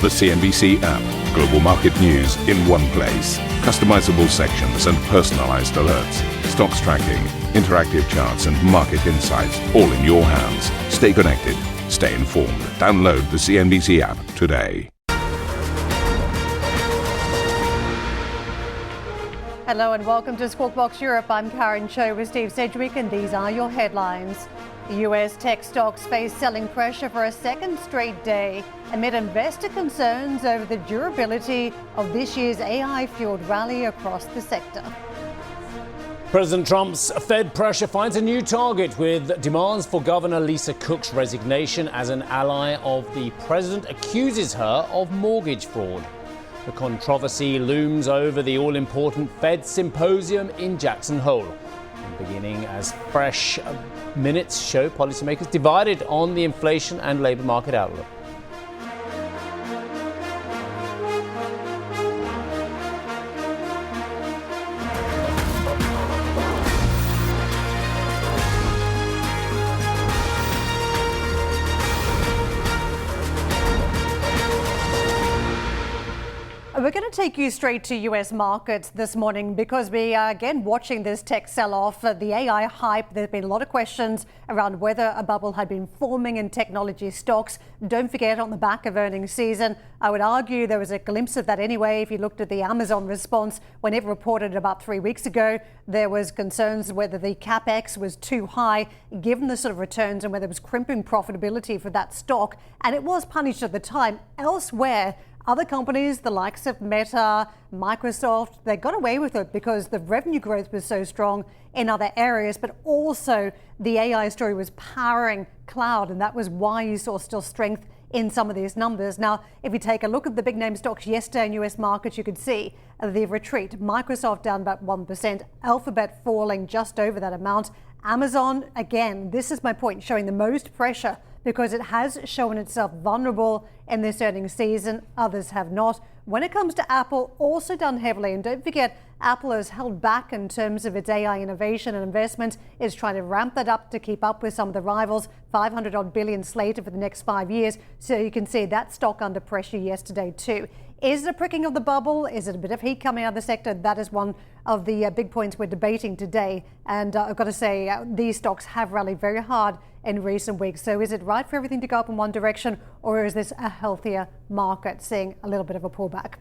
The CNBC app. Global market news in one place. Customizable sections and personalized alerts. Stocks tracking, interactive charts and market insights all in your hands. Stay connected. Stay informed. Download the CNBC app today. Hello and welcome to Squawk Box Europe. I'm Karen Cho with Steve Sedgwick and these are your headlines. US tech stocks face selling pressure for a second straight day amid investor concerns over the durability of this year's AI-fueled rally across the sector. President Trump's Fed pressure finds a new target with demands for Governor Lisa Cook's resignation as an ally of the president accuses her of mortgage fraud. The controversy looms over the all-important Fed symposium in Jackson Hole. Beginning as fresh minutes show policymakers divided on the inflation and labour market outlook. We're going to take you straight to US markets this morning because we are again watching this tech sell-off, the AI hype. There's been a lot of questions around whether a bubble had been forming in technology stocks. Don't forget, on the back of earnings season, I would argue there was a glimpse of that anyway. If you looked at the Amazon response when it reported about 3 weeks ago, there was concerns whether the capex was too high given the sort of returns and whether it was crimping profitability for that stock. And it was punished at the time. Elsewhere, other companies, the likes of Meta, Microsoft, they got away with it because the revenue growth was so strong in other areas, but also the AI story was powering cloud, and that was why you saw still strength in some of these numbers. Now, if you take a look at the big name stocks yesterday in US markets, you could see the retreat. Microsoft down about 1%, Alphabet falling just over that amount. Amazon, again, this is my point, showing the most pressure because it has shown itself vulnerable in this earnings season. Others have not. When it comes to Apple, also done heavily. And don't forget, Apple has held back in terms of its AI innovation and investment. It's trying to ramp that up to keep up with some of the rivals. 500 odd billion slated for the next 5 years. So you can see that stock under pressure yesterday too. Is it a pricking of the bubble? Is it a bit of heat coming out of the sector? That is one of the big points we're debating today. And I've got to say, these stocks have rallied very hard in recent weeks. So is it right for everything to go up in one direction, or is this a healthier market seeing a little bit of a pullback?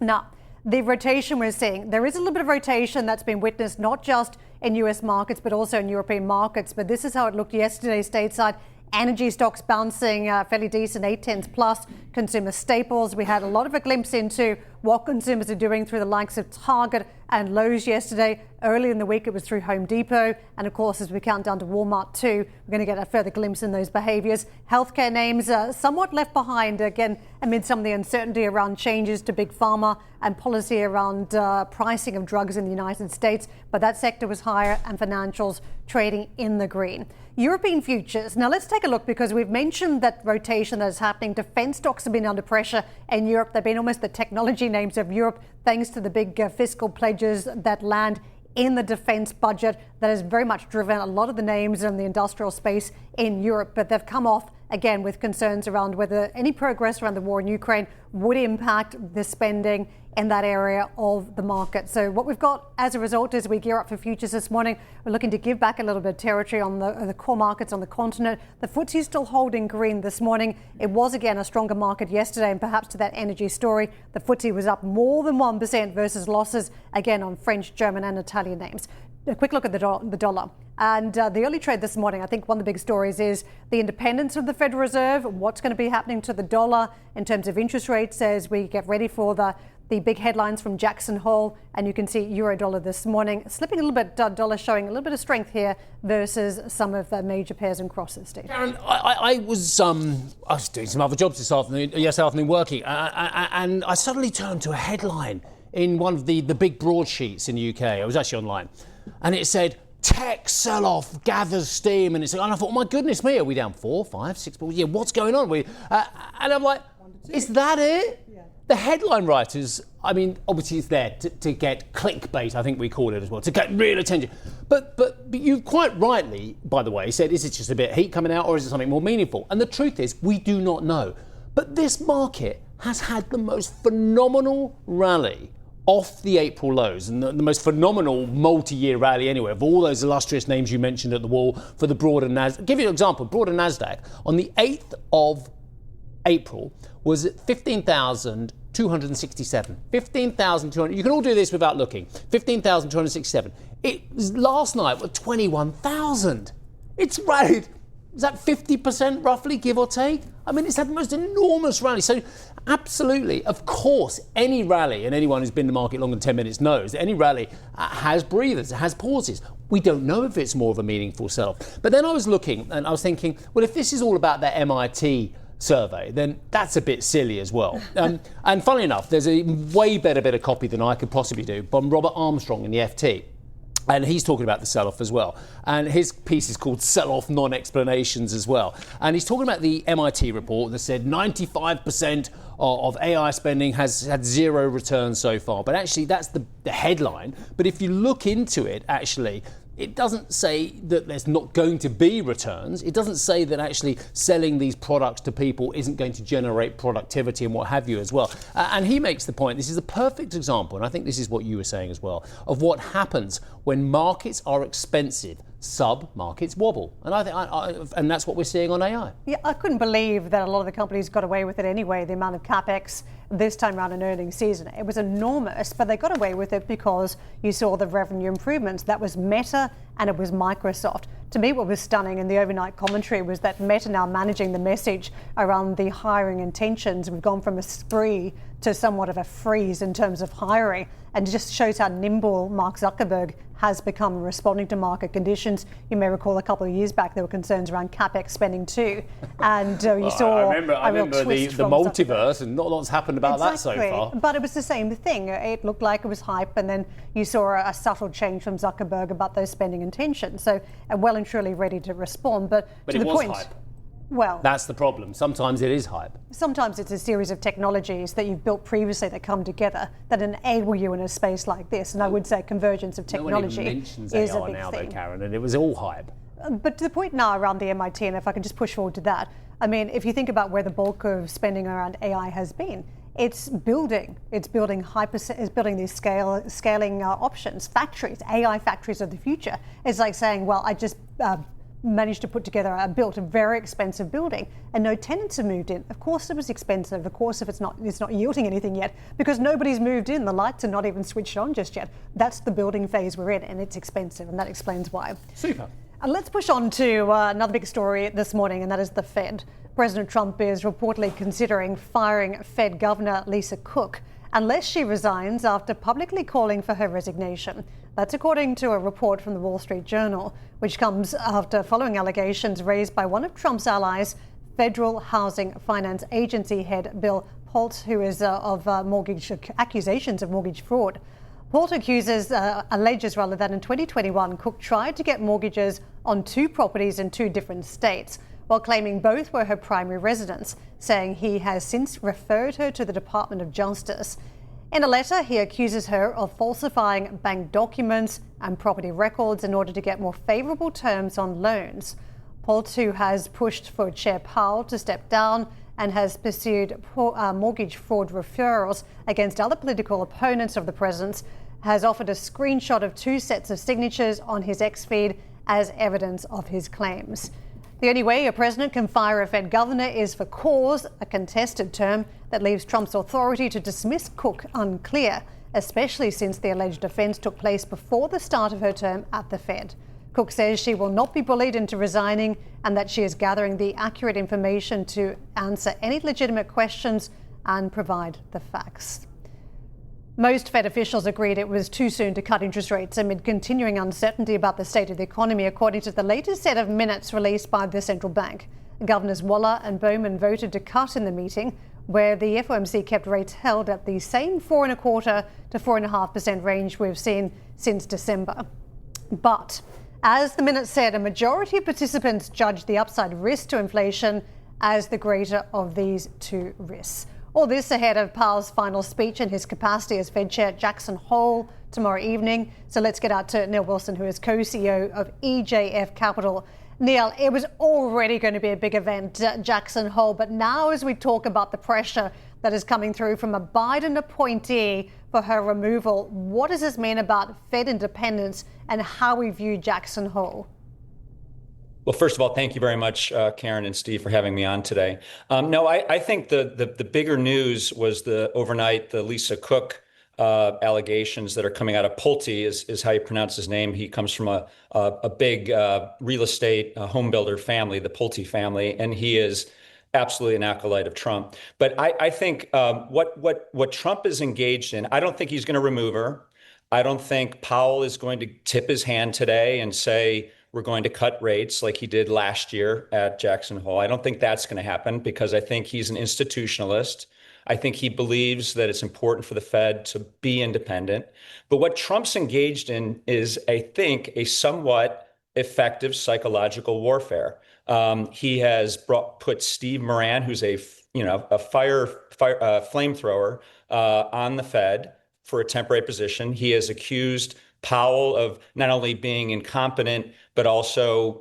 Now, the rotation we're seeing, there is a little bit of rotation that's been witnessed not just in US markets, but also in European markets. But this is how it looked yesterday stateside. Energy stocks bouncing fairly decent, 8/10s plus. Consumer staples, we had a lot of a glimpse into what consumers are doing through the likes of Target and Lowe's yesterday. Early in the week, it was through Home Depot. And of course, as we count down to Walmart too, we're going to get a further glimpse in those behaviors. Healthcare names somewhat left behind, again, amid some of the uncertainty around changes to big pharma and policy around pricing of drugs in the United States. But that sector was higher and financials trading in the green. European futures. Now let's take a look because we've mentioned that rotation that is happening. Defense stocks have been under pressure in Europe. They've been almost the technology names of Europe thanks to the big fiscal pledges that land in the defense budget that has very much driven a lot of the names in the industrial space in Europe. But they've come off again with concerns around whether any progress around the war in Ukraine would impact the spending in that area of the market. So what we've got as a result as we gear up for futures this morning, we're looking to give back a little bit of territory on the core markets on the continent. The FTSE is still holding green this morning. It was again a stronger market yesterday, and perhaps to that energy story, the FTSE was up more than 1% versus losses again on French, German and Italian names. A quick look at the dollar. And the early trade this morning, I think one of the big stories is the independence of the Federal Reserve, what's going to be happening to the dollar in terms of interest rates as we get ready for the big headlines from Jackson Hole. And you can see euro dollar this morning slipping a little bit, dollar showing a little bit of strength here versus some of the major pairs and crosses, Steve. Karen, I was doing some other jobs yesterday afternoon working, and I suddenly turned to a headline in one of the big broadsheets in the UK. I was actually online, and it said, tech sell-off gathers steam, and I thought, oh my goodness me, are we down 4, 5, 6? Yeah, what's going on? And I'm like, is that it? Yeah. The headline writers, I mean, obviously it's there to get clickbait, I think we call it as well, to get real attention. But you quite rightly, by the way, said, is it just a bit of heat coming out or is it something more meaningful? And the truth is, we do not know. But this market has had the most phenomenal rally off the April lows, and the most phenomenal multi-year rally anyway of all those illustrious names you mentioned at the wall for the broader Nasdaq. I'll give you an example. Broader Nasdaq on the 8th of April was at 15,267. 15,200. You can all do this without looking. 15,267. It was last night was 21,000. It's rallied. Is that 50% roughly, give or take? I mean, it's had the most enormous rally. So absolutely, of course, any rally, and anyone who's been in the market longer than 10 minutes knows that any rally has breathers, it has pauses. We don't know if it's more of a meaningful sell-off. But then I was looking and I was thinking, well, if this is all about that MIT survey, then that's a bit silly as well. And funnily enough, there's a way better bit of copy than I could possibly do from Robert Armstrong in the FT. And he's talking about the sell-off as well. And his piece is called Sell-Off Non-Explanations as well. And he's talking about the MIT report that said 95% of AI spending has had zero return so far. But actually, that's the headline. But if you look into it, actually, it doesn't say that there's not going to be returns. It doesn't say that actually selling these products to people isn't going to generate productivity and what have you as well. And he makes the point, this is a perfect example, and I think this is what you were saying as well, of what happens when markets are expensive. Sub-markets wobble. And I think, and that's what we're seeing on AI. Yeah, I couldn't believe that a lot of the companies got away with it anyway, the amount of CapEx this time around in earnings season. It was enormous, but they got away with it because you saw the revenue improvements. That was Meta and it was Microsoft. To me, what was stunning in the overnight commentary was that Meta now managing the message around the hiring intentions. We've gone from a spree to somewhat of a freeze in terms of hiring, and it just shows how nimble Mark Zuckerberg has become responding to market conditions. You may recall a couple of years back there were concerns around CapEx spending too, and you saw I remember the multiverse, and not a lot's happened about that so far. But it was the same thing. It looked like it was hype, and then you saw a subtle change from Zuckerberg about those spending intentions. So well and truly ready to respond. But to the point, hype. Well, that's the problem. Sometimes it is hype. Sometimes it's a series of technologies that you've built previously that come together that enable you in a space like this. And I would say convergence of technology is a AI big now, thing. though, Karen, and it was all hype. But to the point now around the MIT, and if I can just push forward to that, I mean, if you think about where the bulk of spending around AI has been, it's building these scaling options, factories, AI factories of the future. It's like saying, well, I just managed to built a very expensive building and no tenants have moved in. Of course it was expensive. Of course it's not yielding anything yet because nobody's moved in. The lights are not even switched on just yet. That's the building phase we're in, and it's expensive, and that explains why. Super. And let's push on to another big story this morning, and that is the Fed. President Trump is reportedly considering firing Fed Governor Lisa Cook unless she resigns after publicly calling for her resignation. That's according to a report from the Wall Street Journal, which comes after following allegations raised by one of Trump's allies, Federal Housing Finance Agency head Bill Holt, who is of accusations of mortgage fraud. Holt alleges that in 2021, Cook tried to get mortgages on 2 properties in 2 different states, while claiming both were her primary residence, saying he has since referred her to the Department of Justice. In a letter, he accuses her of falsifying bank documents and property records in order to get more favourable terms on loans. Holt, who has pushed for Chair Powell to step down and has pursued mortgage fraud referrals against other political opponents of the president's, has offered a screenshot of 2 sets of signatures on his X feed as evidence of his claims. The only way a president can fire a Fed governor is for cause, a contested term that leaves Trump's authority to dismiss Cook unclear, especially since the alleged offence took place before the start of her term at the Fed. Cook says she will not be bullied into resigning and that she is gathering the accurate information to answer any legitimate questions and provide the facts. Most Fed officials agreed it was too soon to cut interest rates amid continuing uncertainty about the state of the economy, according to the latest set of minutes released by the central bank. Governors Waller and Bowman voted to cut in the meeting, where the FOMC kept rates held at the same 4.25% to 4.5% range we've seen since December. But as the minutes said, a majority of participants judged the upside risk to inflation as the greater of these 2 risks. All this ahead of Powell's final speech in his capacity as Fed Chair at Jackson Hole tomorrow evening. So let's get out to Neil Wilson, who is co-CEO of EJF Capital. Neil, it was already going to be a big event, Jackson Hole, but now as we talk about the pressure that is coming through from a Biden appointee for her removal, what does this mean about Fed independence and how we view Jackson Hole? Well, first of all, thank you very much, Karen and Steve, for having me on today. No, I think the bigger news was overnight, the Lisa Cook allegations that are coming out of Pulte is how you pronounce his name. He comes from a big real estate home builder family, the Pulte family, and he is absolutely an acolyte of Trump. But I think what Trump is engaged in, I don't think he's going to remove her. I don't think Powell is going to tip his hand today and say, we're going to cut rates like he did last year at Jackson Hole. I don't think that's going to happen because I think he's an institutionalist. I think he believes that it's important for the Fed to be independent. But what Trump's engaged in is, I think, a somewhat effective psychological warfare. He has put Steve Moran, who's a flamethrower, on the Fed for a temporary position. He has accused Powell of not only being incompetent, but also,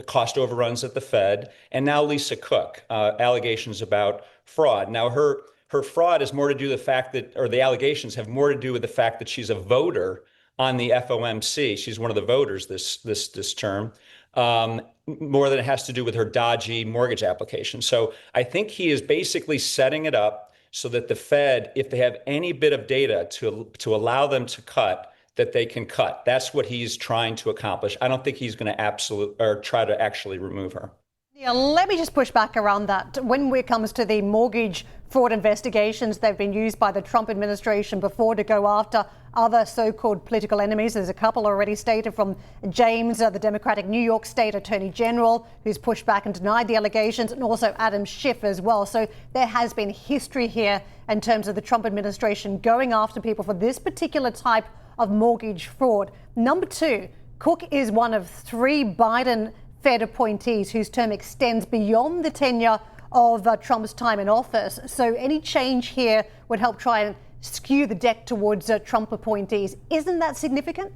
cost overruns at the Fed. And now Lisa Cook, allegations about fraud. Now her fraud is more to do with the fact that, or the allegations have more to do with the fact that she's a voter on the FOMC. She's one of the voters this term, more than it has to do with her dodgy mortgage application. So I think he is basically setting it up so that the Fed, if they have any bit of data to allow them to cut, that they can cut. That's what he's trying to accomplish. I don't think he's going to try to actually remove her. Yeah, let me just push back around that. When it comes to the mortgage fraud investigations, they've been used by the Trump administration before to go after other so-called political enemies. There's a couple already stated from James, the Democratic New York State Attorney General, who's pushed back and denied the allegations, and also Adam Schiff as well. So there has been history here in terms of the Trump administration going after people for this particular type of mortgage fraud. Number two, Cook is one of three Biden Fed appointees whose term extends beyond the tenure of Trump's time in office. So any change here would help try and skew the deck towards Trump appointees. Isn't that significant?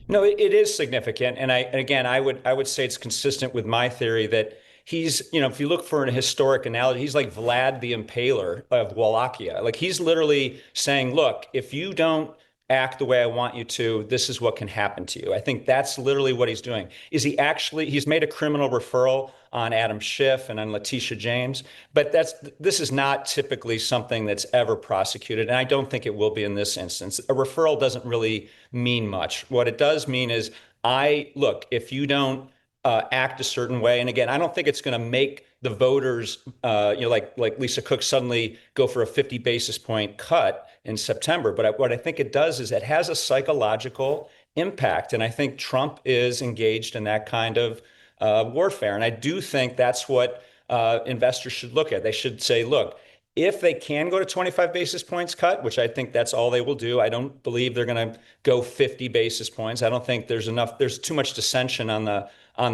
No, it is significant. And I would say it's consistent with my theory that he's, if you look for a historic analogy, he's like Vlad the Impaler of Wallachia. Like he's literally saying, look, if you don't act the way I want you to, this is what can happen to you. I think that's literally what he's doing. He's made a criminal referral on Adam Schiff and on Letitia James, but this is not typically something that's ever prosecuted. And I don't think it will be in this instance. A referral doesn't really mean much. What it does mean is, if you don't act a certain way, and again, I don't think it's going to make the voters, like Lisa Cook, suddenly go for a 50 basis point cut in September. But what I think it does is it has a psychological impact. And I think Trump is engaged in that kind of warfare. And I do think that's what investors should look at. They should say, look, if they can go to 25 basis points cut, which I think that's all they will do, I don't believe they're going to go 50 basis points. I don't think there's too much dissension on the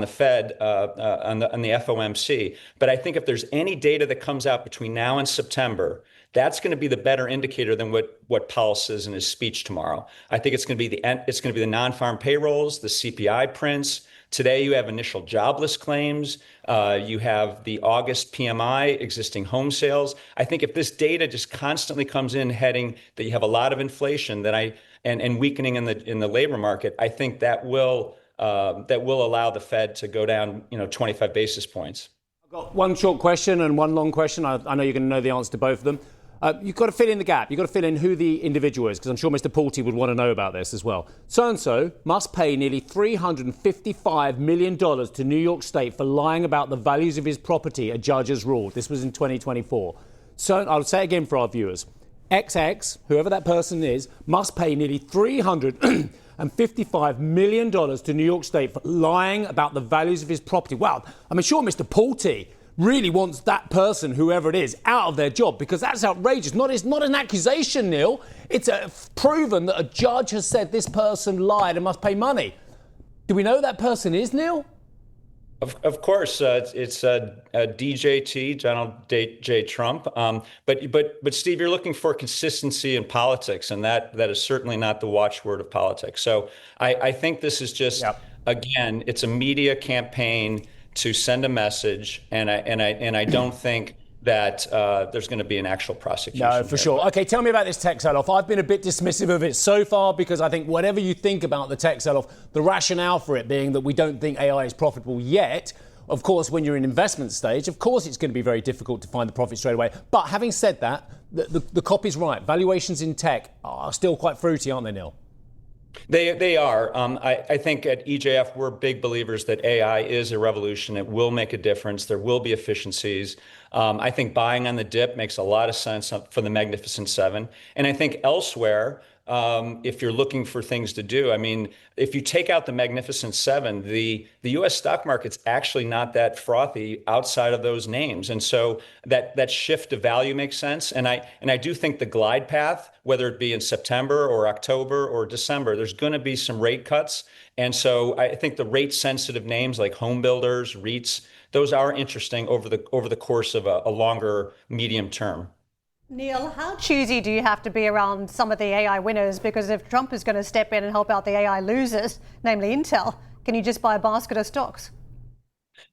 Fed, on the FOMC. But I think if there's any data that comes out between now and September, that's going to be the better indicator than what Powell says in his speech tomorrow. I think it's going to be the non-farm payrolls, the CPI prints. Today, you have initial jobless claims. You have the August PMI, existing home sales. I think if this data just constantly comes in heading that you have a lot of inflation, and weakening in the labor market, I think that will allow the Fed to go down 25 basis points. I've got one short question and one long question. I know you're going to know the answer to both of them. You've got to fill in the gap. You've got to fill in who the individual is, because I'm sure Mr. Pulte would want to know about this as well. So-and-so must pay nearly $355 million to New York State for lying about the values of his property, a judge has ruled. This was in 2024. So I'll say it again for our viewers. XX, whoever that person is, must pay nearly $355 million to New York State for lying about the values of his property. Wow, I'm sure Mr. Pulte really wants that person, whoever it is, out of their job, because that's outrageous. It's not an accusation, Neil. It's proven that a judge has said this person lied and must pay money. Do we know who that person is, Neil? Of course, it's DJT, Donald J. Trump. But Steve, you're looking for consistency in politics, and that is certainly not the watchword of politics. So I think this is just again, it's a media campaign to send a message, and I don't think that there's going to be an actual prosecution. No, for sure. Okay, tell me about this tech sell-off. I've been a bit dismissive of it so far because I think whatever you think about the tech sell-off, the rationale for it being that we don't think AI is profitable yet. Of course, when you're in investment stage, of course it's going to be very difficult to find the profit straight away. But having said that, the copy's right. Valuations in tech are still quite fruity, aren't they, Neil? They are. I think at EJF, we're big believers that AI is a revolution. It will make a difference. There will be efficiencies. I think buying on the dip makes a lot of sense for the Magnificent Seven. And I think elsewhere, if you're looking for things to do, I mean, if you take out the Magnificent Seven, the U.S. stock market's actually not that frothy outside of those names. And so that shift of value makes sense. And I do think the glide path, whether it be in September or October or December, there's going to be some rate cuts. And so I think the rate sensitive names like home builders, REITs, those are interesting over the course of a longer medium term. Neil, how choosy do you have to be around some of the AI winners? Because if Trump is going to step in and help out the AI losers, namely Intel, can you just buy a basket of stocks?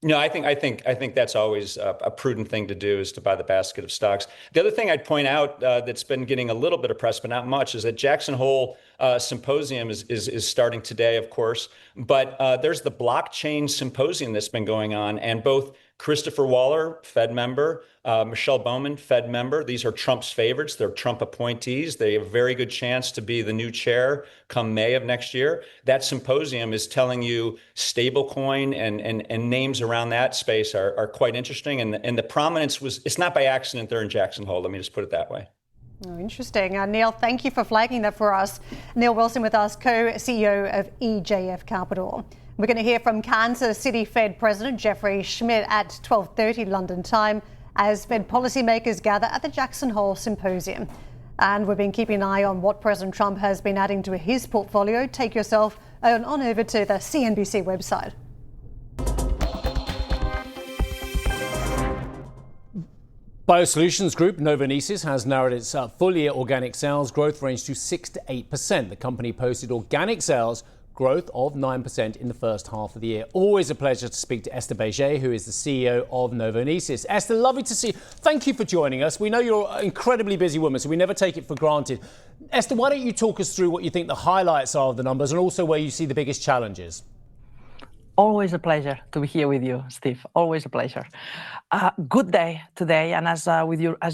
No, I think that's always a prudent thing to do, is to buy the basket of stocks. The other thing I'd point out that's been getting a little bit of press, but not much, is that Jackson Hole symposium is starting today, of course. But there's the blockchain symposium that's been going on, and both Christopher Waller, Fed member, Michelle Bowman, Fed member. These are Trump's favorites. They're Trump appointees. They have a very good chance to be the new chair come May of next year. That symposium is telling you stablecoin and names around that space are quite interesting. And the prominence it's not by accident they're in Jackson Hole. Let me just put it that way. Oh, interesting. Neil, thank you for flagging that for us. Neil Wilson with us, co-CEO of EJF Capital. We're going to hear from Kansas City Fed President Jeffrey Schmidt at 12:30 London time as Fed policymakers gather at the Jackson Hole Symposium. And we've been keeping an eye on what President Trump has been adding to his portfolio. Take yourself on over to the CNBC website. Biosolutions Group, Novonesis, has narrowed its full-year organic sales growth range to 6 to 8%. The company posted organic sales growth of 9% in the first half of the year. Always a pleasure to speak to Esther Beige, who is the CEO of Novonesis. Esther, lovely to see you. Thank you for joining us. We know you're an incredibly busy woman, so we never take it for granted. Esther, why don't you talk us through what you think the highlights are of the numbers and also where you see the biggest challenges? Always a pleasure to be here with you, Steve. Always a pleasure. Good day today, and as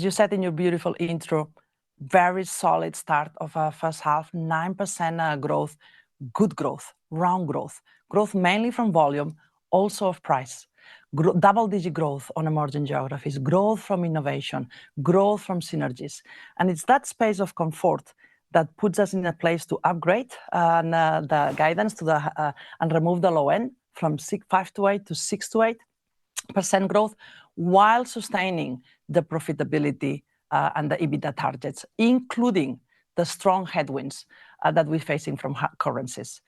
you said in your beautiful intro, very solid start of our first half, 9% growth, good growth, round growth mainly from volume, also of price. Double-digit growth on emerging geographies, growth from innovation, growth from synergies, and it's that space of comfort that puts us in a place to upgrade the guidance to and remove the low end from 5 to 8 to 6 to 8% growth, while sustaining the profitability and the EBITDA targets, including the strong headwinds that we're facing from currencies.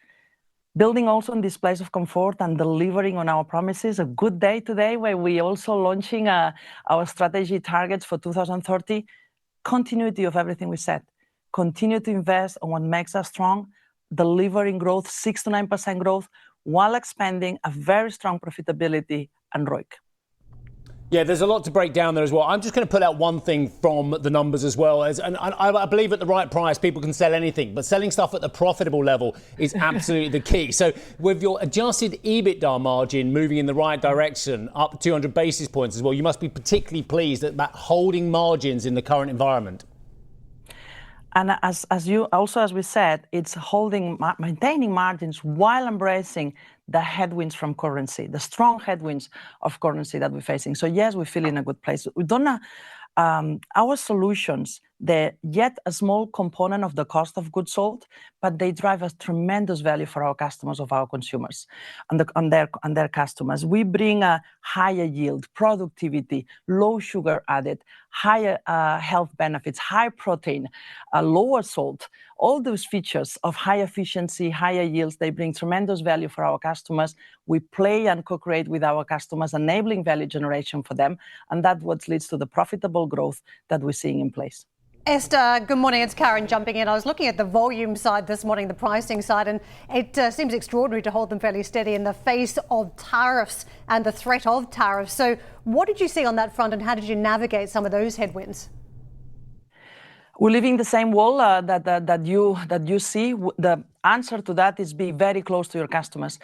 Building also in this place of comfort and delivering on our promises. A good day today where we also launching our strategy targets for 2030. Continuity of everything we said. Continue to invest on what makes us strong, delivering growth, 6 to 9% growth, while expanding a very strong profitability and ROIC. Yeah, there's a lot to break down there as well. I'm just going to put out one thing from the numbers as well. And I believe at the right price, people can sell anything. But selling stuff at the profitable level is absolutely the key. So with your adjusted EBITDA margin moving in the right direction, up 200 basis points as well, you must be particularly pleased at that holding margins in the current environment. And as we said, it's maintaining margins while embracing the headwinds from currency, the strong headwinds of currency that we're facing. So yes, we feel in a good place. We don't our solutions, they're yet a small component of the cost of goods sold, but they drive a tremendous value for our customers, of our consumers, and their customers. We bring a higher yield, productivity, low sugar added, higher health benefits, high protein, lower salt. All those features of high efficiency, higher yields, they bring tremendous value for our customers. We play and co-create with our customers, enabling value generation for them, and that's what leads to the profitable growth that we're seeing in place. Esther, good morning. It's Karen jumping in. I was looking at the volume side this morning, the pricing side, and it seems extraordinary to hold them fairly steady in the face of tariffs and the threat of tariffs. So what did you see on that front, and how did you navigate some of those headwinds? We're living the same world that you see. The answer to that is be very close to your customers.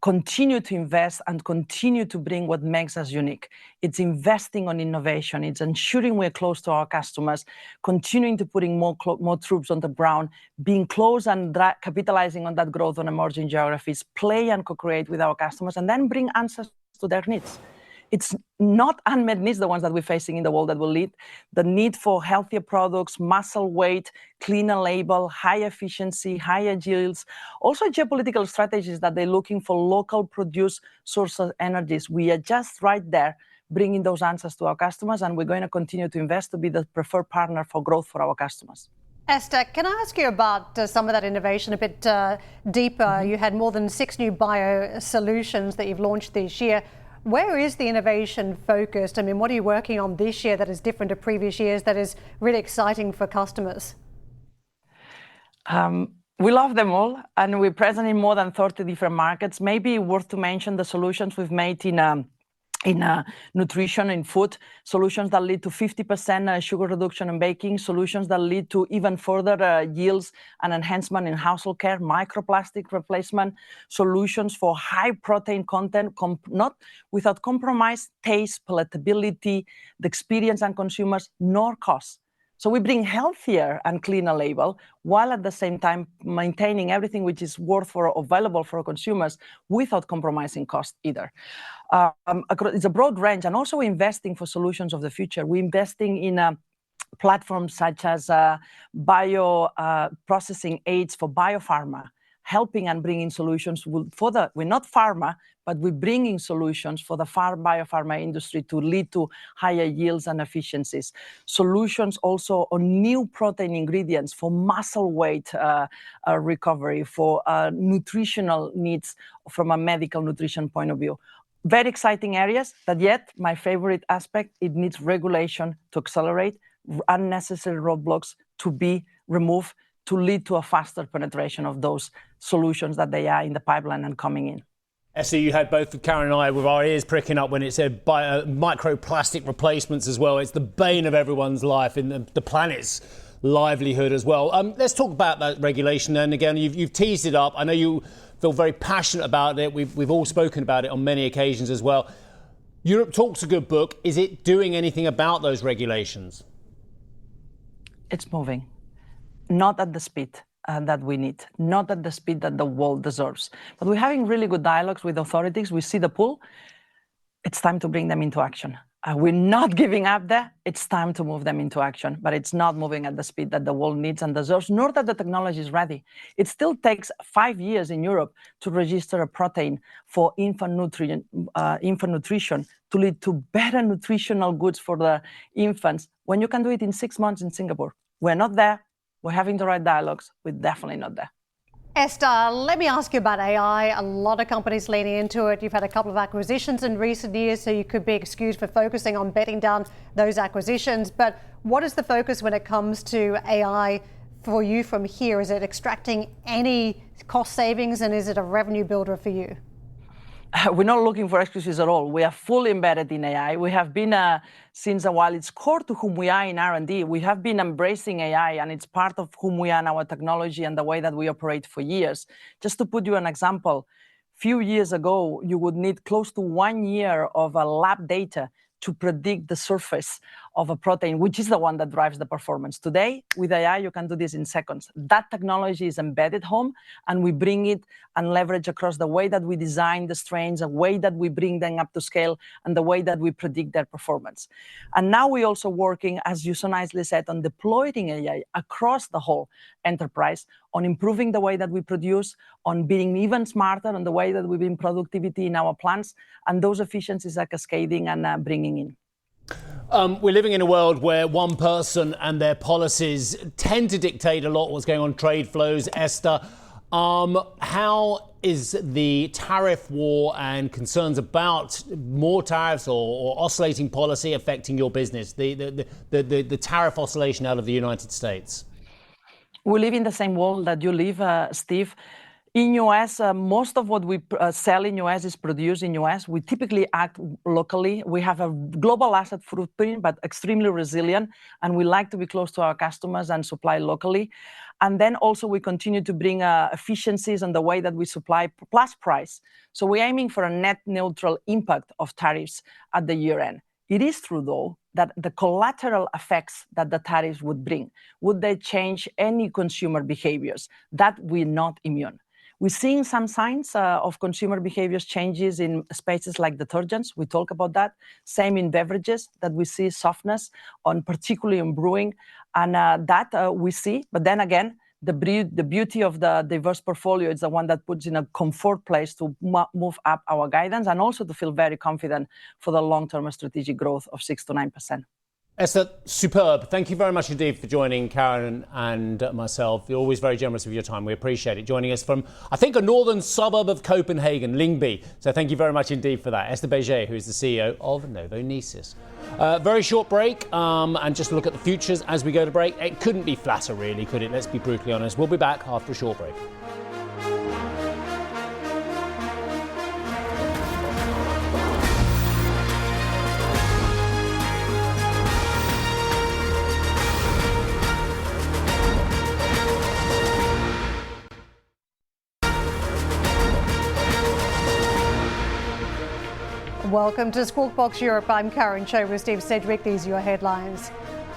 Continue to invest and continue to bring what makes us unique. It's investing on innovation. It's ensuring we're close to our customers, continuing to putting more troops on the ground, being close and capitalizing on that growth on emerging geographies, play and co-create with our customers, and then bring answers to their needs. It's not unmet needs, the ones that we're facing in the world that will lead. The need for healthier products, muscle weight, cleaner label, high efficiency, higher yields. Also geopolitical strategies that they're looking for local produced source of energies. We are just right there bringing those answers to our customers, and we're going to continue to invest to be the preferred partner for growth for our customers. Esther, can I ask you about some of that innovation a bit deeper? You had more than 6 new bio solutions that you've launched this year. Where is the innovation focused? I mean, what are you working on this year that is different to previous years that is really exciting for customers? We love them all, and we're present in more than 30 different markets. Maybe worth to mention the solutions we've made in nutrition, in food, solutions that lead to 50% sugar reduction in baking, solutions that lead to even further yields and enhancement in household care, microplastic replacement, solutions for high protein content, not without compromise, taste, palatability, the experience and consumers, nor cost. So we bring healthier and cleaner label, while at the same time maintaining everything which is available for consumers without compromising cost either. It's a broad range, and also investing for solutions of the future. We're investing in platforms such as bio processing aids for biopharma, helping and bringing solutions we're not pharma, but we're bringing solutions for the biopharma industry to lead to higher yields and efficiencies. Solutions also on new protein ingredients for muscle weight recovery, for nutritional needs from a medical nutrition point of view. Very exciting areas, but yet my favorite aspect, it needs regulation to accelerate, unnecessary roadblocks to be removed, to lead to a faster penetration of those solutions that they are in the pipeline and coming in. Esther, you had both Karen and I with our ears pricking up when it said microplastic replacements as well. It's the bane of everyone's life, in the planet's livelihood as well. Let's talk about that regulation. And again, you've teased it up. I know you feel very passionate about it. We've all spoken about it on many occasions as well. Europe Talks a good book. Is it doing anything about those regulations? It's moving. Not at the speed that we need, not at the speed that the world deserves. But we're having really good dialogues with authorities. We see the pull. It's time to bring them into action. We're not giving up there. It's time to move them into action, but it's not moving at the speed that the world needs and deserves, nor that the technology is ready. It still takes 5 years in Europe to register a protein for infant nutrition to lead to better nutritional goods for the infants, when you can do it in 6 months in Singapore. We're not there. We're having the right dialogues. We're definitely not there. Esther, let me ask you about AI. A lot of companies leaning into it. You've had a couple of acquisitions in recent years, so you could be excused for focusing on betting down those acquisitions. But what is the focus when it comes to AI for you from here? Is it extracting any cost savings, and is it a revenue builder for you? We're not looking for excuses at all. We are fully embedded in AI. We have been, since a while, it's core to whom we are in R&D. We have been embracing AI, and it's part of whom we are in our technology and the way that we operate for years. Just to put you an example, a few years ago, you would need close to 1 year of lab data to predict the surface of a protein, which is the one that drives the performance. Today, with AI, you can do this in seconds. That technology is embedded home, and we bring it and leverage across the way that we design the strains, the way that we bring them up to scale, and the way that we predict their performance. And now we're also working, as you so nicely said, on deploying AI across the whole enterprise, on improving the way that we produce, on being even smarter on the way that we bring productivity in our plants, and those efficiencies are cascading and bringing in. We're living in a world where one person and their policies tend to dictate a lot what's going on, trade flows. Esther, how is the tariff war and concerns about more tariffs or oscillating policy affecting your business, the tariff oscillation out of the United States? We live in the same world that you live, Steve. In US, most of what we sell in US is produced in US. We typically act locally. We have a global asset footprint, but extremely resilient, and we like to be close to our customers and supply locally. And then also we continue to bring efficiencies in the way that we supply plus price. So we're aiming for a net neutral impact of tariffs at the year end. It is true, though, that the collateral effects that the tariffs would bring, would they change any consumer behaviors? That we're not immune. We're seeing some signs of consumer behaviors changes in spaces like detergents. We talk about that. Same in beverages, that we see softness, particularly in brewing, and that we see. But then again, the beauty of the diverse portfolio is the one that puts in a comfort place to move up our guidance and also to feel very confident for the long-term strategic growth of 6 to 9%. Esther, superb. Thank you very much indeed for joining Karen and myself. You're always very generous with your time. We appreciate it. Joining us from, I think, a northern suburb of Copenhagen, Lyngby. So thank you very much indeed for that. Esther Béger, who is the CEO of Novonesis. Very short break and just look at the futures as we go to break. It couldn't be flatter, really, could it? Let's be brutally honest. We'll be back after a short break. Welcome to Squawk Box Europe. I'm Karen Cho with Steve Sedgwick. These are your headlines.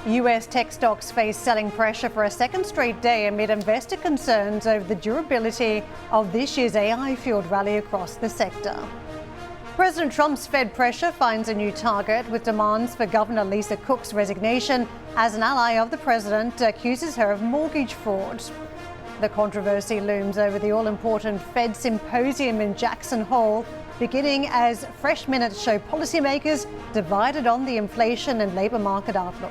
US tech stocks face selling pressure for a second straight day amid investor concerns over the durability of this year's AI-fueled rally across the sector. President Trump's Fed pressure finds a new target with demands for Governor Lisa Cook's resignation as an ally of the president accuses her of mortgage fraud. The controversy looms over the all-important Fed symposium in Jackson Hole, beginning as fresh minutes show policymakers divided on the inflation and labour market outlook.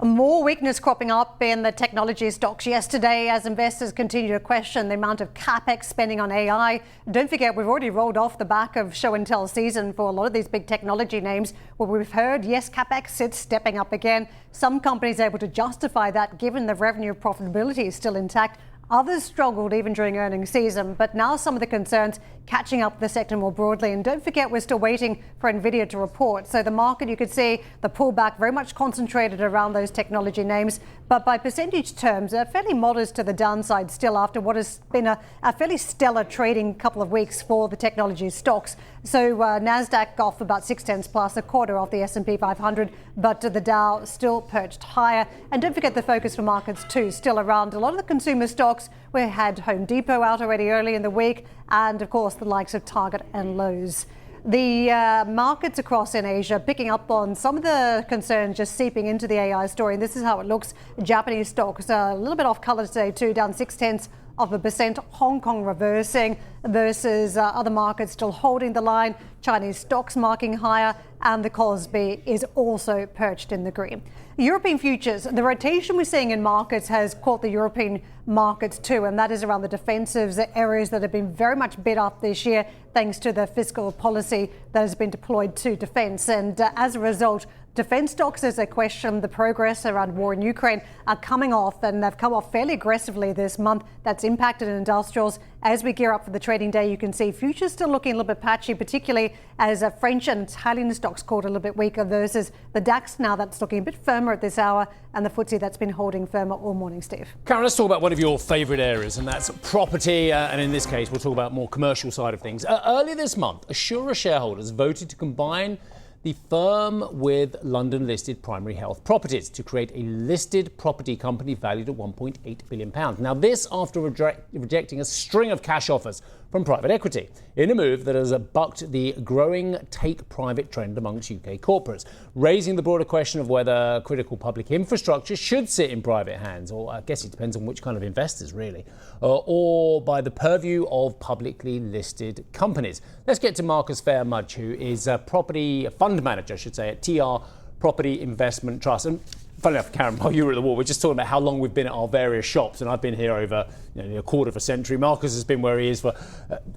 More weakness cropping up in the technology stocks yesterday as investors continue to question the amount of capex spending on AI. Don't forget, we've already rolled off the back of show and tell season for a lot of these big technology names where we've heard, yes, capex is stepping up again. Some companies are able to justify that given the revenue profitability is still intact. Others struggled even during earnings season, but now some of the concerns catching up the sector more broadly. And don't forget, we're still waiting for Nvidia to report. So the market, you could see the pullback very much concentrated around those technology names, but by percentage terms, fairly modest to the downside still after what has been a fairly stellar trading couple of weeks for the technology stocks. So NASDAQ off about 0.6 plus, a quarter off the S&P 500, but the Dow still perched higher. And don't forget the focus for markets too, still around a lot of the consumer stocks. We had Home Depot out already early in the week, and of course the likes of Target and Lowe's. The markets across in Asia picking up on some of the concerns just seeping into the AI story. And this is how it looks. Japanese stocks a little bit off color today too, down 0.6%. Hong Kong reversing versus other markets still holding the line. Chinese stocks marking higher, and the Kospi is also perched in the green. European futures, the rotation we're seeing in markets has caught the European markets too, and that is around the defensive areas that have been very much bid up this year thanks to the fiscal policy that has been deployed to defence. And as a result, defence stocks, as they question the progress around war in Ukraine, are coming off, and they've come off fairly aggressively this month. That's impacted industrials. As we gear up for the trading day, you can see futures still looking a little bit patchy, particularly as French and Italian stocks caught a little bit weaker versus the DAX now that's looking a bit firmer at this hour, and the FTSE that's been holding firmer all morning, Steve. Karen, let's talk about one of your favourite areas, and that's property. And in this case, we'll talk about more commercial side of things. Earlier this month, Assura shareholders voted to combine the firm with London-listed Primary Health Properties to create a listed property company valued at £1.8 billion. Now, this after rejecting a string of cash offers from private equity, in a move that has bucked the growing take-private trend amongst UK corporates, raising the broader question of whether critical public infrastructure should sit in private hands, or I guess it depends on which kind of investors, really, or by the purview of publicly listed companies. Let's get to Marcus Fairmudge, who is a property fund manager, I should say, at TR Property Investment Trust. And funny enough, Karen, while you were at the war, we're just talking about how long we've been at our various shops, and I've been here over a quarter of a century. Marcus has been where he is for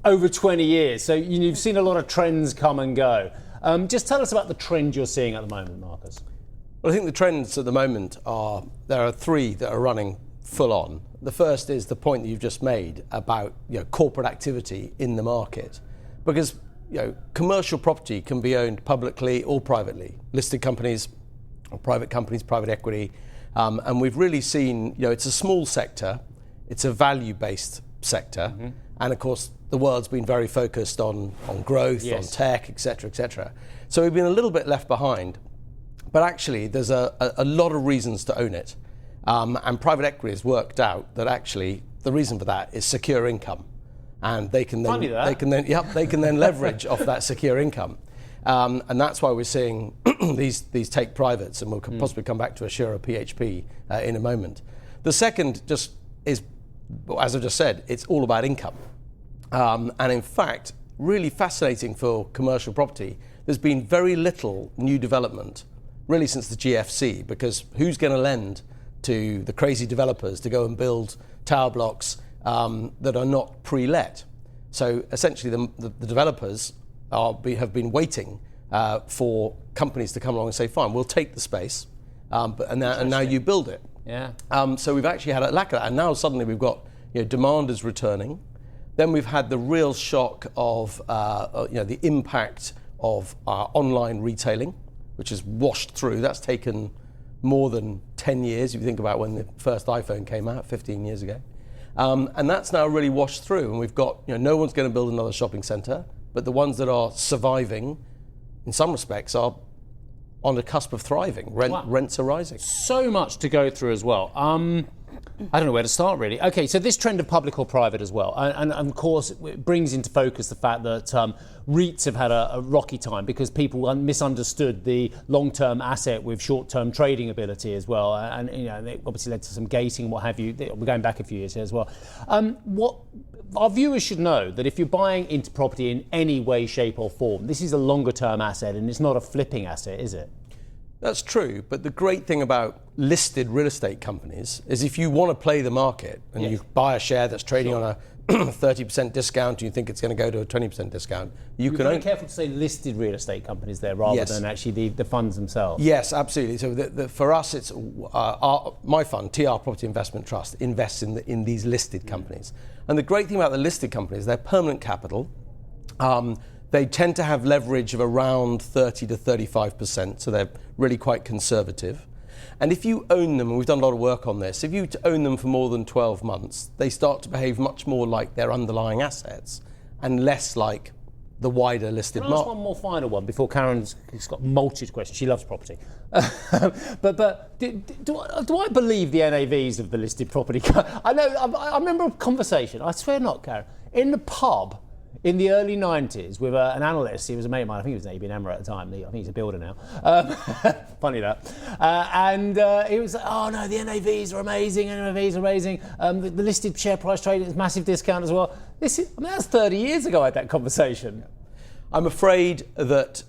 over 20 years, so you've seen a lot of trends come and go. Just tell us about the trend you're seeing at the moment, Marcus. Well, I think the trends at the moment there are three that are running full on. The first is the point that you've just made about corporate activity in the market, because commercial property can be owned publicly or privately, listed companies or private companies, private equity, and we've really seen it's a small sector, it's a value-based sector, and of course the world's been very focused on growth, on tech, etc. So we've been a little bit left behind, but actually there's a lot of reasons to own it, and private equity has worked out that actually the reason for that is secure income. And they can then leverage off that secure income, and that's why we're seeing these take privates, and we'll possibly come back to Assura PHP in a moment. The second just is, as I just said, it's all about income, and in fact, really fascinating for commercial property. There's been very little new development really since the GFC, because who's going to lend to the crazy developers to go and build tower blocks that are not pre-let? So essentially the developers have been waiting for companies to come along and say, fine, we'll take the space, and now you build it. Yeah. So we've actually had a lack of that, and now suddenly we've got demand is returning. Then we've had the real shock of the impact of online retailing, which has washed through. That's taken more than 10 years, if you think about when the first iPhone came out 15 years ago. And that's now really washed through, and we've got, no one's going to build another shopping centre, but the ones that are surviving, in some respects, are on the cusp of thriving. Rents are rising. So much to go through as well. I don't know where to start, really. Okay, so this trend of public or private as well, and of course it brings into focus the fact that REITs have had a rocky time because people misunderstood the long-term asset with short-term trading ability as well, and they obviously led to some gating and what have you. We're going back a few years here as well. What our viewers should know that if you're buying into property in any way, shape or form, this is a longer-term asset and it's not a flipping asset, is it? That's true, but the great thing about listed real estate companies is if you want to play the market and you buy a share that's trading on a 30% discount and you think it's going to go to a 20% discount, you can be careful to say listed real estate companies there rather than actually the funds themselves. Yes, absolutely. So for us, it's my fund, TR Property Investment Trust, invests in these listed companies. And the great thing about the listed companies, they're permanent capital. They tend to have leverage of around 30 to 35%, so they're really quite conservative. And if you own them, and we've done a lot of work on this, if you own them for more than 12 months, they start to behave much more like their underlying assets and less like the wider listed market. Can I ask one more final one before Karen's got multitude questions? She loves property. But do I believe the NAVs of the listed property? I remember a conversation, I swear not, Karen, in the pub in the early 90s with an analyst. He was a mate of mine. I think he was an ABN AMRO at the time. I think he's a builder now. Funny that. And he was like, oh no, the NAVs are amazing. NAVs are amazing. The listed share price trading is massive discount as well. That's 30 years ago I had that conversation. I'm afraid that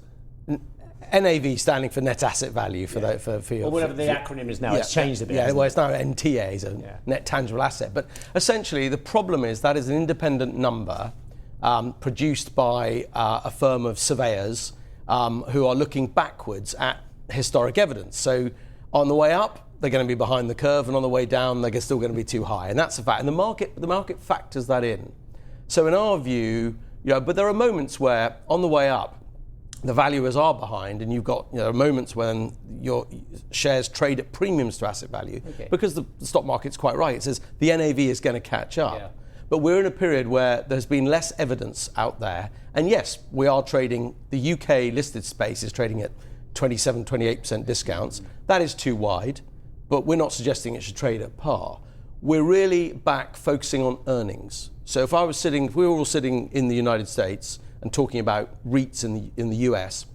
NAV standing for net asset value for your... Or whatever the acronym is now. It's changed a bit. Yeah, well, it's now NTA, so net tangible asset. But essentially the problem is that is an independent number produced by a firm of surveyors who are looking backwards at historic evidence. So on the way up, they're going to be behind the curve, and on the way down, they're still going to be too high. And that's a fact. And the market factors that in. So in our view, but there are moments where on the way up, the valuers are behind, and you've got moments when your shares trade at premiums to asset value because the stock market's quite right. It says the NAV is going to catch up. Yeah. But we're in a period where there's been less evidence out there. And yes, we are trading, the UK listed space is trading at 27, 28% discounts. That is too wide, but we're not suggesting it should trade at par. We're really back focusing on earnings. So if we were all sitting in the United States and talking about REITs in the US,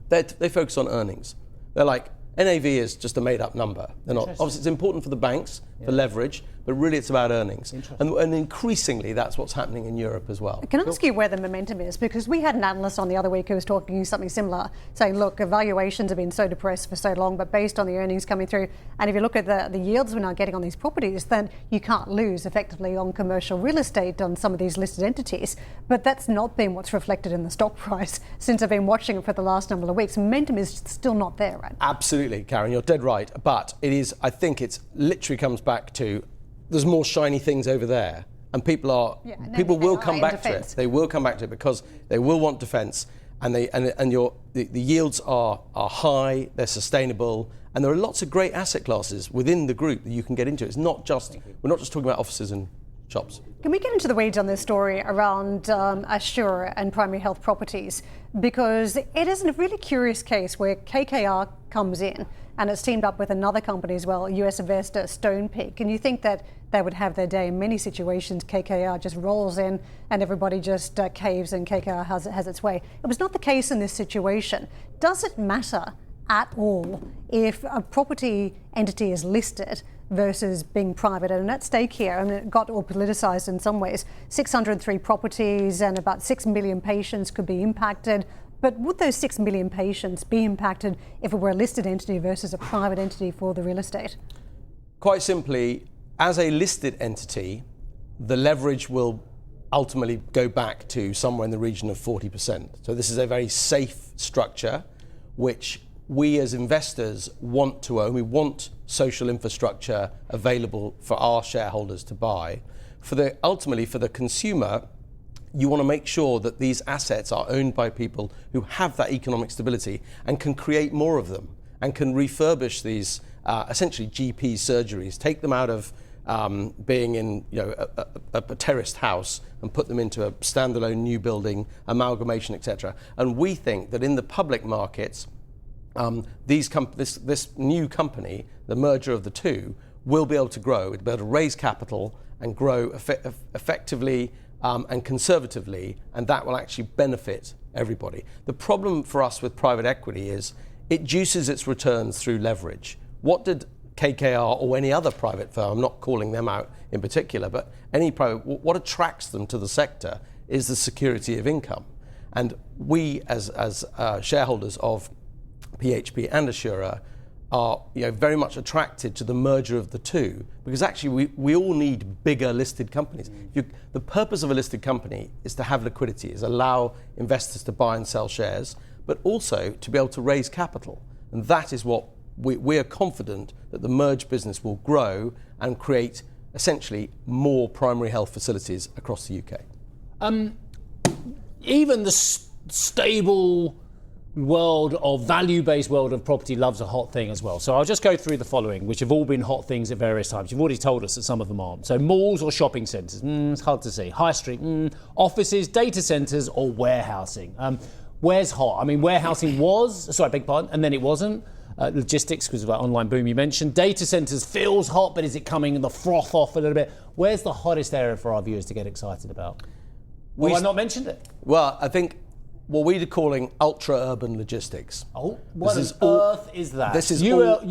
they focus on earnings. They're like, NAV is just a made-up number. They're not. Obviously, it's important for the banks, for leverage, but really it's about earnings. And increasingly, that's what's happening in Europe as well. Can I ask you where the momentum is? Because we had an analyst on the other week who was talking something similar, saying, look, valuations have been so depressed for so long, but based on the earnings coming through, and if you look at the yields we're now getting on these properties, then you can't lose effectively on commercial real estate on some of these listed entities. But that's not been what's reflected in the stock price since I've been watching it for the last number of weeks. Momentum is still not there, right? Absolutely, Karen, you're dead right. But it is, I think it's literally comes back to there's more shiny things over there, and people will come back to it. They will come back to it because they will want defence, and the yields are high, they're sustainable, and there are lots of great asset classes within the group that you can get into. It's not just we're not just talking about offices and shops. Can we get into the weeds on this story around Assura and primary health properties? Because it is a really curious case where KKR comes in and it's teamed up with another company as well, US investor Stonepeak. And you think that they would have their day. In many situations, KKR just rolls in and everybody just caves and KKR has its way. It was not the case in this situation. Does it matter at all if a property entity is listed versus being private? And at stake here, and it got all politicised in some ways, 603 properties and about 6 million patients could be impacted. But would those 6 million patients be impacted if it were a listed entity versus a private entity for the real estate? Quite simply, as a listed entity, the leverage will ultimately go back to somewhere in the region of 40%. So this is a very safe structure, which we as investors want to own. We want social infrastructure available for our shareholders to buy. Ultimately, for the consumer, you want to make sure that these assets are owned by people who have that economic stability and can create more of them and can refurbish these essentially GP surgeries, take them out of being in a terraced house and put them into a standalone new building, amalgamation, etc. And we think that in the public markets, this new company, the merger of the two, will be able to grow. It'll be able to raise capital and grow effectively and conservatively, and that will actually benefit everybody. The problem for us with private equity is it juices its returns through leverage. What did KKR or any other private firm, I'm not calling them out in particular, but any private, what attracts them to the sector is the security of income. And we as shareholders of PHP and Assura are very much attracted to the merger of the two, because actually we all need bigger listed companies. The purpose of a listed company is to have liquidity, is allow investors to buy and sell shares, but also to be able to raise capital. And that is what we are confident that the merged business will grow and create essentially more primary health facilities across the UK. Even the stable value-based world of property loves a hot thing as well. So I'll just go through the following, which have all been hot things at various times. You've already told us that some of them aren't. So malls or shopping centres, it's hard to see. High street, offices, data centres or warehousing. Where's hot? I mean, warehousing and then it wasn't. Logistics, because of that online boom you mentioned. Data centres feels hot, but is it coming the froth off a little bit? Where's the hottest area for our viewers to get excited about? Well, I not mentioned it. Well, I think what we're calling ultra-urban logistics. Oh, what on earth is that? This is UUL,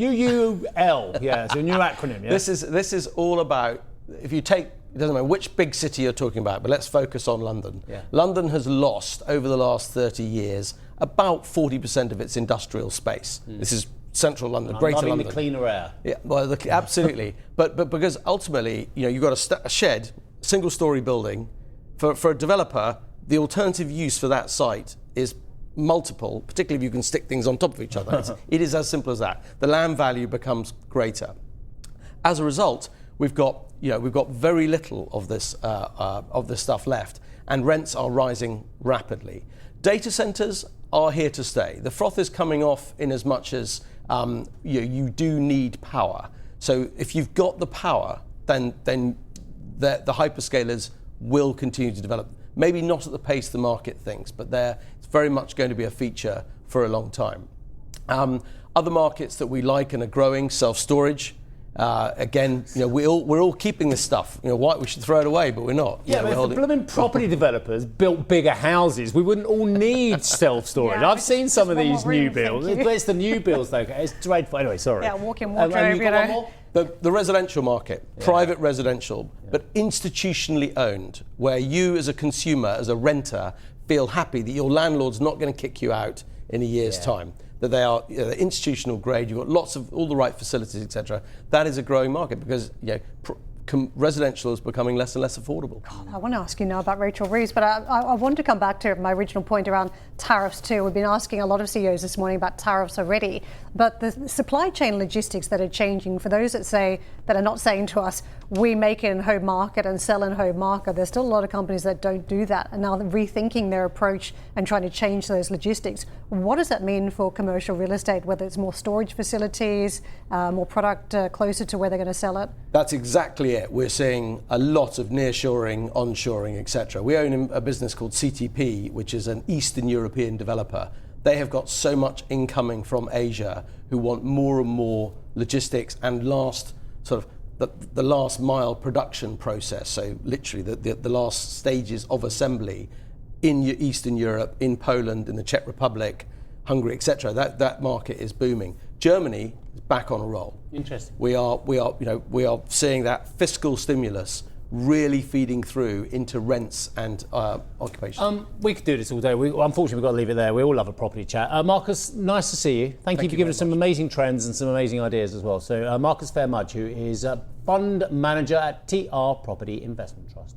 yeah, it's a new acronym, yeah? This is all about, if you take, it doesn't matter which big city you're talking about, but let's focus on London. Yeah. London has lost, over the last 30 years, about 40% of its industrial space. This is central London, Greater London. Loving the cleaner air. Yeah, well, absolutely. but because ultimately, you've got a shed, single-story building. For a developer, the alternative use for that site is multiple, particularly if you can stick things on top of each other. It is as simple as that. The land value becomes greater. As a result, we've got very little of this stuff left, and rents are rising rapidly. Data centers are here to stay. The froth is coming off in as much as you do need power. So if you've got the power, then the hyperscalers will continue to develop. Maybe not at the pace the market thinks, but it's very much going to be a feature for a long time. Other markets that we like and are growing, self-storage, Again, we're all keeping this stuff. Why we should throw it away, but we're not. Yeah, but if the blooming property developers built bigger houses, we wouldn't all need self-storage. Yeah, I've seen some of these new room, builds. It's the new builds, though. It's dreadful. Anyway, sorry. Yeah, walk-in wardrobe, you got one more? The residential market, private residential, but institutionally owned, where you as a consumer, as a renter, feel happy that your landlord's not going to kick you out in a year's time. That they are they're institutional grade, you've got lots of all the right facilities, etc. That is a growing market because residential is becoming less and less affordable. God, I want to ask you now about Rachel Reeves, but I want to come back to my original point around tariffs too. We've been asking a lot of CEOs this morning about tariffs already, but the supply chain logistics that are changing, for those that are not saying to us, we make it in home market and sell in home market, there's still a lot of companies that don't do that, and now they're rethinking their approach and trying to change those logistics. What does that mean for commercial real estate, whether it's more storage facilities, more product closer to where they're going to sell it? That's exactly it. We're seeing a lot of nearshoring, onshoring, etc. We own a business called CTP, which is an Eastern European developer. They have got so much incoming from Asia who want more and more logistics and the last mile production process. So literally the last stages of assembly in Eastern Europe, in Poland, in the Czech Republic, Hungary, etc. That market is booming. Germany is back on a roll. Interesting. We are seeing that fiscal stimulus really feeding through into rents and occupation. We could do this all day. Unfortunately, we've got to leave it there. We all love a property chat. Marcus, nice to see you. Thank you for giving us some amazing trends and some amazing ideas as well. So Marcus Fairmudge, who is a fund manager at TR Property Investment Trust.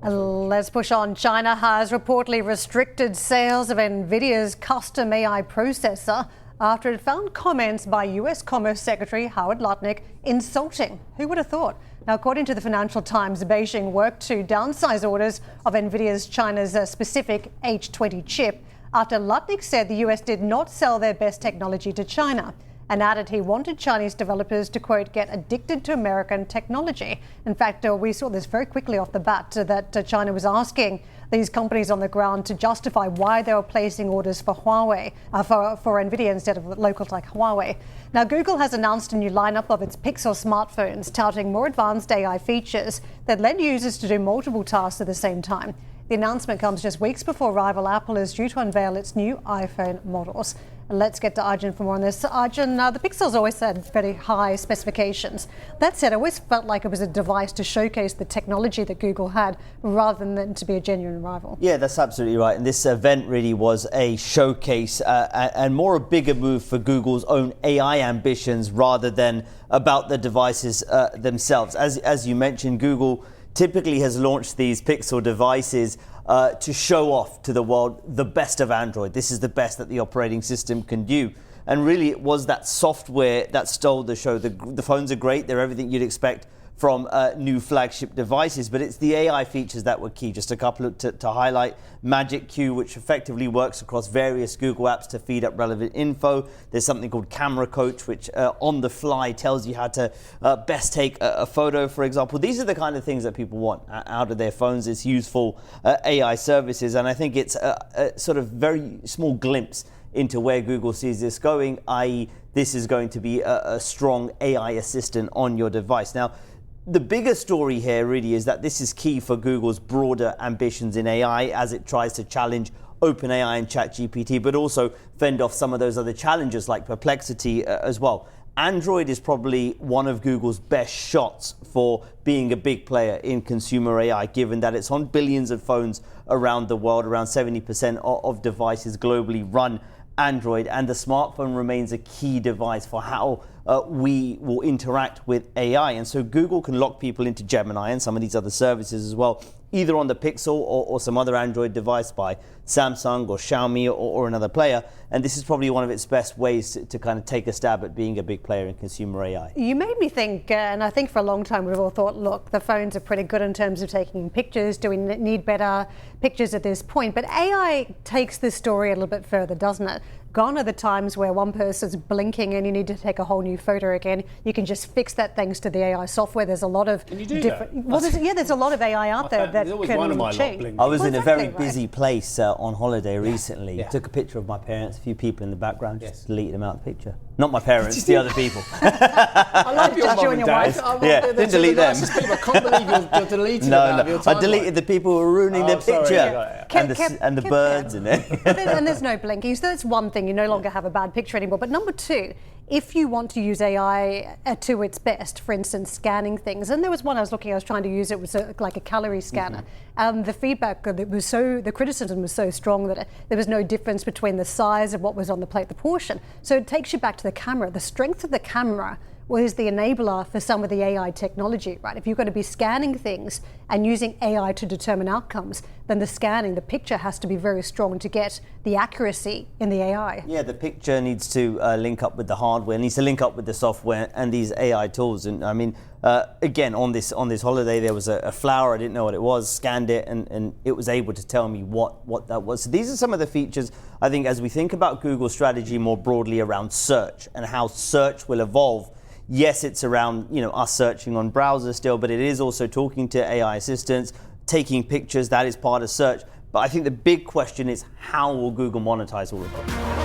Let's push on. China has reportedly restricted sales of NVIDIA's custom AI processor after it found comments by US Commerce Secretary Howard Lutnick insulting. Who would have thought? Now, according to the Financial Times, Beijing worked to downsize orders of NVIDIA's China's specific H20 chip after Lutnick said the US did not sell their best technology to China, and added he wanted Chinese developers to, quote, get addicted to American technology. In fact, we saw this very quickly off the bat, that China was asking these companies on the ground to justify why they were placing orders for Huawei, for NVIDIA instead of local like Huawei. Now, Google has announced a new lineup of its Pixel smartphones, touting more advanced AI features that let users to do multiple tasks at the same time. The announcement comes just weeks before rival Apple is due to unveil its new iPhone models. Let's get to Arjun for more on this. Arjun, the Pixel's always had very high specifications. That said, I always felt like it was a device to showcase the technology that Google had rather than to be a genuine rival. Yeah, that's absolutely right. And this event really was a showcase and more a bigger move for Google's own AI ambitions rather than about the devices themselves. As you mentioned, Google typically has launched these Pixel devices to show off to the world the best of Android. This is the best that the operating system can do. And really, it was that software that stole the show. The phones are great. They're everything you'd expect from new flagship devices, but it's the AI features that were key. Just a couple to highlight. Magic Queue, which effectively works across various Google apps to feed up relevant info. There's something called Camera Coach, which on the fly tells you how to best take a photo, for example. These are the kind of things that people want out of their phones. It's useful AI services, and I think it's a sort of very small glimpse into where Google sees this going, i.e. this is going to be a strong AI assistant on your device. Now, the bigger story here really is that this is key for Google's broader ambitions in AI as it tries to challenge OpenAI and ChatGPT, but also fend off some of those other challenges like Perplexity as well. Android is probably one of Google's best shots for being a big player in consumer AI, given that it's on billions of phones around the world. Around 70% of devices globally run Android, and the smartphone remains a key device for how we will interact with AI. And so Google can lock people into Gemini and some of these other services as well, either on the Pixel or some other Android device by Samsung or Xiaomi or another player. And this is probably one of its best ways to kind of take a stab at being a big player in consumer AI. You made me think, and I think for a long time we've all thought, look, the phones are pretty good in terms of taking pictures. Do we need better pictures at this point? But AI takes this story a little bit further, doesn't it? Gone are the times where one person's blinking and you need to take a whole new photo again. You can just fix that thanks to the AI software. There's a lot of different. Well, there's a lot a lot of AI out there that can change. I was in a very busy place on holiday recently. Took a picture of my parents, a few people in the background, just deleted them out of the picture. Not my parents, the other people. I love your mum and dad. Didn't delete them. I can't believe you're deleting them. No, I deleted the people who were ruining their picture. And the birds in it. And there's no blinking. So that's one thing. You no longer have a bad picture anymore. But number two, if you want to use AI to its best, for instance, scanning things, and there was one I was trying to use, it was like a calorie scanner. The feedback, the criticism was so strong that there was no difference between the size of what was on the plate, the portion. So it takes you back to the camera. The strength of the camera was the enabler for some of the AI technology, right? If you're going to be scanning things and using AI to determine outcomes, then the picture has to be very strong to get the accuracy in the AI. Yeah, the picture needs to link up with the hardware, needs to link up with the software and these AI tools. And I mean, again, on this holiday, there was a flower, I didn't know what it was, scanned it, and it was able to tell me what that was. So these are some of the features, I think, as we think about Google's strategy more broadly around search and how search will evolve. Yes, it's around us searching on browsers still, but it is also talking to AI assistants, taking pictures. That is part of search. But I think the big question is, how will Google monetize all of that?